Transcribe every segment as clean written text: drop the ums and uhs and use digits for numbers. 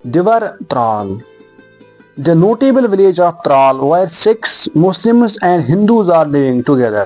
Divar Tral. The notable village of Tral where Sikhs, Muslims and Hindus are living together.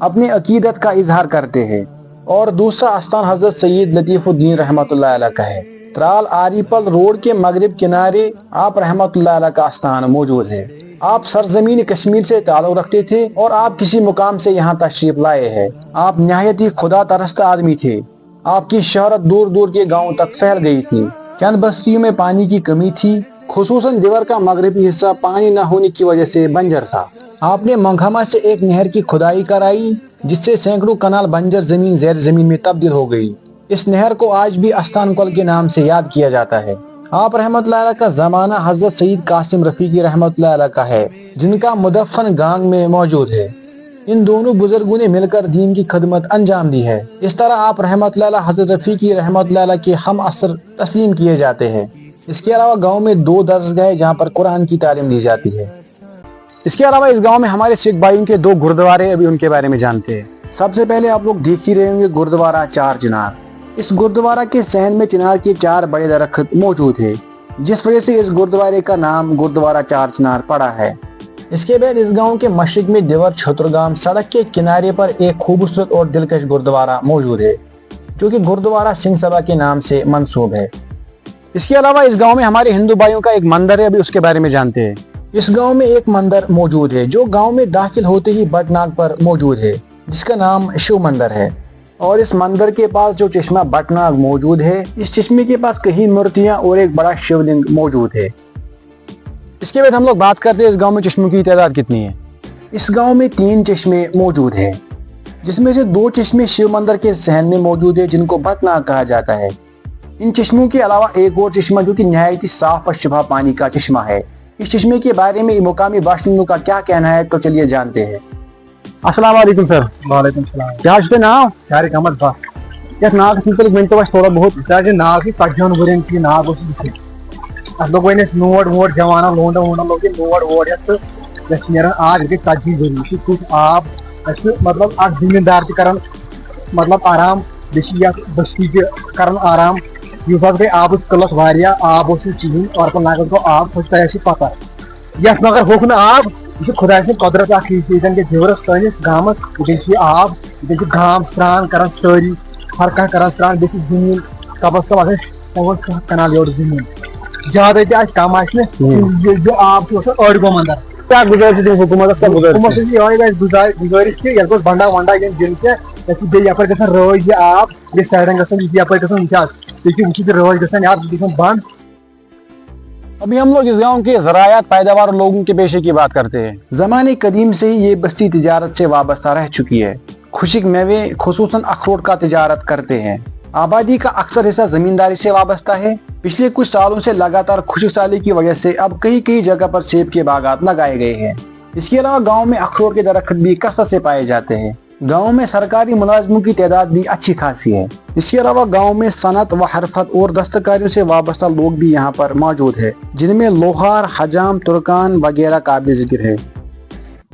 اپنے عقیدت کا اظہار کرتے ہیں، اور دوسرا آستان حضرت سید لطیف الدین رحمۃ اللہ علیہ کا ہے۔ ترال آری پل روڈ کے مغرب کنارے آپ رحمۃ اللہ علیہ کا آستان موجود ہے۔ آپ سرزمین کشمیر سے تعلق رکھتے تھے اور آپ کسی مقام سے یہاں تشریف لائے ہیں۔ آپ نہایت ہی خدا پرست آدمی تھے۔ آپ کی شہرت دور دور کے گاؤں تک پھیل گئی تھی۔ چند بستیوں میں پانی کی کمی تھی، خصوصاً دیور کا مغربی حصہ پانی نہ ہونے کی وجہ سے بنجر تھا۔ آپ نے منگھما سے ایک نہر کی کھدائی کرائی، جس سے سینکڑوں کنال بنجر زمین زیر زمین میں تبدیل ہو گئی۔ اس نہر کو آج بھی استان کل کے نام سے یاد کیا جاتا ہے۔ آپ رحمۃ اللہ علیہ کا زمانہ حضرت سید قاسم رفیقی رحمۃ اللہ علیہ کا ہے، جن کا مدفن گانگ میں موجود ہے۔ ان دونوں بزرگوں نے مل کر دین کی خدمت انجام دی ہے۔ اس طرح آپ رحمۃ اللہ علیہ حضرت رفیقی رحمۃ اللہ علیہ کے ہم عصر تسلیم کیے جاتے ہیں۔ اس کے علاوہ گاؤں میں 2 درسگاہ جہاں پر قرآن کی تعلیم دی جاتی ہے۔ اس کے علاوہ اس گاؤں میں ہمارے سکھ بھائیوں کے 2 گردوارے ابھی ان کے بارے میں جانتے ہیں۔ سب سے پہلے آپ لوگ دیکھ ہی رہے ہوں گے گردوارہ چار چنار۔ اس گردوارہ کے صحن میں چنار کے 4 بڑے درخت موجود ہیں، جس وجہ سے اس گردوارے کا نام گردوارہ چار چنار پڑا ہے۔ اس کے بعد اس گاؤں کے مشرق میں دیور چھترگام سڑک کے کنارے پر ایک خوبصورت اور دلکش گردوارہ موجود ہے، جو کہ گردوارہ سنگھ سبھا کے نام سے منسوب ہے۔ اس کے علاوہ اس گاؤں میں ہمارے ہندو بھائیوں کا ایک مندر ہے، ابھی اس کے بارے میں جانتے ہیں۔ اس گاؤں میں ایک مندر موجود ہے جو گاؤں میں داخل ہوتے ہی بٹ ناگ پر موجود ہے، جس کا نام شیو مندر ہے۔ اور اس مندر کے پاس جو چشمہ بٹ ناگ موجود ہے، اس چشمے کے پاس کئی مورتیاں اور ایک بڑا شیو لنگ موجود ہے۔ اس کے بعد ہم لوگ بات کرتے ہیں اس گاؤں میں چشموں کی تعداد کتنی ہے۔ اس گاؤں میں 3 چشمے موجود ہیں، جس میں سے 2 چشمے شیو مندر کے صحن میں موجود ہے، جن کو بٹ ناگ کہا جاتا ہے۔ ان چشموں کے علاوہ ایک اور چشمہ جو کہ نہایت ہی صاف اور شفا پانی کا چشمہ ہے۔ اس چشمے کے بارے میں مقامی باشندوں کا کیا کہنا ہے، تو چلیے جانتے ہیں۔ السلام علیکم سر۔ وعلیکم السلام۔ کیا نام؟ طارق احمد بٹ۔ یس ناگ سلسلے ورنت اس تھوڑا بہت ناگ کی 40 ورین کی ناگ ات لوگ ون نوٹ ووٹ جوانا لونڈا وونڈا لوگ نوٹ ووٹ ہیتھ تو یس نیران آگ گئی 40 ورین یہ کچھ آب مطلب اک زمیندار تہ کران مطلب آرام بیٚیہِ بستی تہ کران آرام یُس حظ گٔے آبٕچ قٕلت واریاہ آب اوس نہٕ کِہیٖنۍ اور پتہٕ ناگس گوٚو آب سۄ چھِ تۄہہِ آسہِ پتہ یتھ مگر ہوٚکھ نہٕ آب یہ چھُ خۄداے سٕنٛز قۄدرت اکھ ییٚتٮ۪ن گٔے دیورس سٲنِس گامس ییٚتٮ۪ن چھُ یہِ آب ییٚتٮ۪ن چھُ گام سرٛان کران سٲری ہر کانٛہہ کران سرٛان بیٚیہِ چھِ زٔمیٖن کبس کب آسان 5-6 کنال یورٕ زٔمیٖن زیادٕ تہِ آسہِ کم آسہِ نہٕ یہِ آب چھُ آسان أڑۍ گوٚو منٛدر کیا گزارش دیں حکومت کا حکومت یہے گزارش کہ یتھ گوٚژھ بنڈا ونڈا ین دِنہٕ کینٛہہ یتھ چھِ بیٚیہِ یپٲرۍ گژھان رٲچھ یہِ آب بیٚیہِ سایڈن گژھان یہِ یپٲرۍ گژھان وٕچھ حظ بیٚیہِ چھِ وٕچھِتھ رٲچھ گژھان یہِ گژھان بنٛد۔ ابھی ہم لوگ اس گاؤں کے زراعت پیداوار لوگوں کے پیشے کی بات کرتے ہیں۔ زمانے قدیم سے ہی یہ بستی تجارت سے وابستہ رہ چکی ہے۔ خشک میوے خصوصاً اخروٹ کا تجارت کرتے ہیں۔ آبادی کا اکثر حصہ زمینداری سے وابستہ ہے۔ پچھلے کچھ سالوں سے لگاتار خشک سالی کی وجہ سے اب کئی جگہ پر سیب کے باغات لگائے گئے ہیں۔ اس کے علاوہ گاؤں میں اخروٹ کے درخت بھی کثرت سے پائے جاتے ہیں۔ گاؤں میں سرکاری ملازموں کی تعداد بھی اچھی خاصی ہے۔ اس کے علاوہ گاؤں میں صنعت و حرفت اور دستکاریوں سے وابستہ لوگ بھی یہاں پر موجود ہیں، جن میں لوہار، حجام، ترکان وغیرہ قابل ذکر ہے۔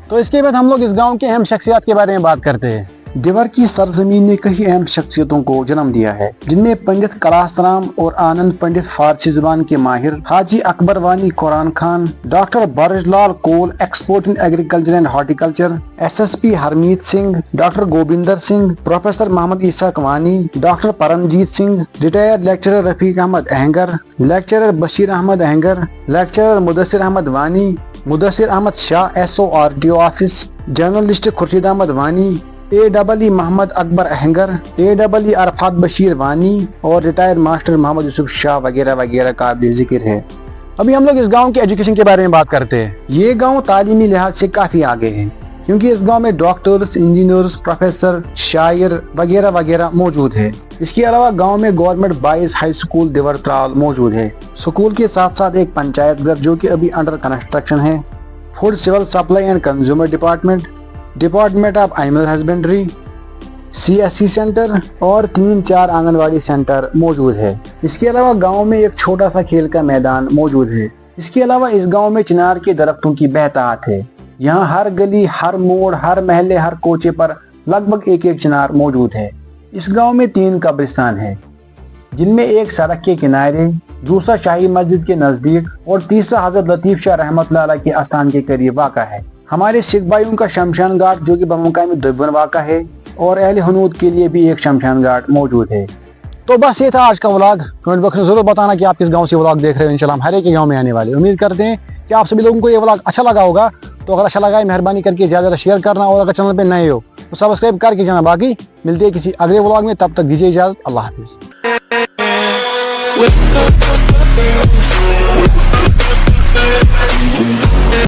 تو اس کے بعد ہم لوگ اس گاؤں کے اہم شخصیات کے بارے میں بات کرتے ہیں۔ دیور کی سرزمین نے کئی اہم شخصیتوں کو جنم دیا ہے، جن میں پنڈت کلاس رام اور آنند پنڈت فارسی زبان کے ماہر، حاجی اکبر وانی قرآن Khan, doctor Brij Lal Kaul export in agriculture and horticulture, S S P Harmeet Singh, doctor Gobinder Singh, professor Mohammad Ishaq Wani, doctor Paramjit Singh, retired lecturer Rafiq Ahmad Ahangar, lecturer Bashir Ahmad Ahangar, lecturer Mudasir Ahmad Wani, Mudasir Ahmad Shah S O R T O office, journalist Khurshid Ahmad Wani, A double E Mohammad Akbar Ahangar, A double E Arafat Bashir Wani اور ریٹائرڈ ماسٹر محمد یوسف شاہ وغیرہ وغیرہ قابل ذکر ہے۔ ابھی ہم لوگ اس گاؤں کے ایجوکیشن کے بارے میں بات کرتے ہیں۔ یہ گاؤں تعلیمی لحاظ سے کافی آگے ہے، کیونکہ اس گاؤں میں ڈاکٹرز، انجینئرز، پروفیسر، شاعر وغیرہ وغیرہ موجود ہے۔ اس کے علاوہ گاؤں میں گورنمنٹ بائز ہائی اسکول دیور ترال موجود ہے۔ اسکول کے ساتھ ساتھ ایک پنچایت گھر جو کہ ابھی انڈر کنسٹرکشن ہے، food civil supply and consumer department, department of animal husbandry, C S C center اور 3-4 آنگن واڑی سینٹر موجود ہے۔ اس کے علاوہ گاؤں میں ایک چھوٹا سا کھیل کا میدان موجود ہے۔ اس کے علاوہ اس گاؤں میں چنار کے درختوں کی بہتات ہے۔ یہاں ہر گلی، ہر موڑ، ہر محلے، ہر کوچے پر لگ بھگ ایک چنار موجود ہے۔ اس گاؤں میں 3 قبرستان ہیں، جن میں ایک سڑک کے کنارے، دوسرا شاہی مسجد کے نزدیک اور تیسرا حضرت لطیف شاہ رحمۃ اللہ علیہ کے آستان کے قریب واقع ہے۔ ہمارے سکھ بھائیوں کا شمشان گھاٹ جو کہ بمقامی دبن واقع ہے اور اہل ہنود کے لیے بھی ایک شمشان گھاٹ موجود ہے. تو بس یہ تھا آج کا ولاگ. کمنٹ باکس میں ضرور بتانا کہ آپ کس گاؤں سے ولاگ دیکھ رہے ہو. انشاءاللہ ہم ہر ایک گاؤں میں آنے والے. امید کرتے ہیں کہ آپ سبھی لوگوں کو یہ ولاگ اچھا لگا ہوگا. تو اگر اچھا لگا ہے مہربانی کر کے زیادہ زیادہ شیئر کرنا, اور اگر چینل پہ نئے ہو تو سبسکرائب کر کے جانا. باقی ملتے ہیں کسی اگلے ولاگ میں, تب تک دیجیے اجازت. اللہ حافظ.